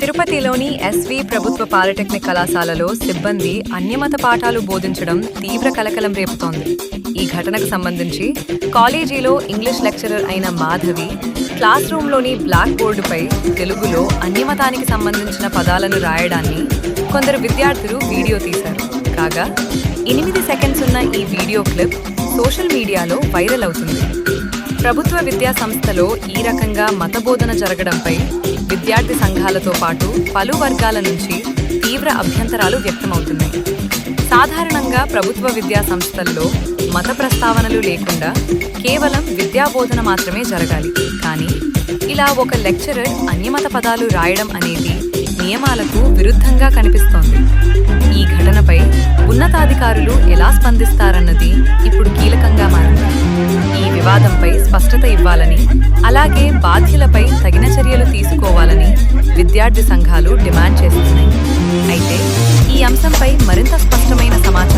తిరుపతిలోని ఎస్వి ప్రభుత్వ పాలిటెక్నిక్ కళాశాలలో సిబ్బంది అన్యమత పాఠాలు బోధించడం తీవ్ర కలకలం రేపుతోంది. ఈ ఘటనకు సంబంధించి కాలేజీలో ఇంగ్లీష్ లెక్చరర్ అయిన మాధవి క్లాస్ రూమ్లోని బ్లాక్ బోర్డుపై తెలుగులో అన్యమతానికి సంబంధించిన పదాలను రాయడాన్ని కొందరు విద్యార్థులు వీడియో తీశారు. కాగా 8 సెకండ్స్ ఉన్న ఈ వీడియో క్లిప్ సోషల్ మీడియాలో వైరల్ అవుతుంది. ప్రభుత్వ విద్యా సంస్థలో ఈ రకంగా మతబోధన జరగడంపై విద్యార్థి సంఘాలతో పాటు పలు వర్గాల నుంచి తీవ్ర అభ్యంతరాలు వ్యక్తమవుతున్నాయి. సాధారణంగా ప్రభుత్వ విద్యా సంస్థల్లో మత ప్రస్తావనలు లేకుండా కేవలం విద్యాబోధన మాత్రమే జరగాలి. కానీ ఇలా ఒక లెక్చరర్ అన్యమత పదాలు రాయడం అనేది నియమాలకు విరుద్ధంగా కనిపిస్తోంది. ఈ ఘటనపై ఉన్నతాధికారులు ఎలా స్పందిస్తారన్నది ఇప్పుడు కీలకంగా మారింది. ఈ వివాదంపై స్పష్టత ఇవ్వాలని, అలాగే బాధ్యులపై తగిన చర్యలు తీసుకోవాలని విద్యార్థి సంఘాలు డిమాండ్ చేస్తున్నాయి. అయితే ఈ అంశంపై మరింత స్పష్టమైన సమాచారం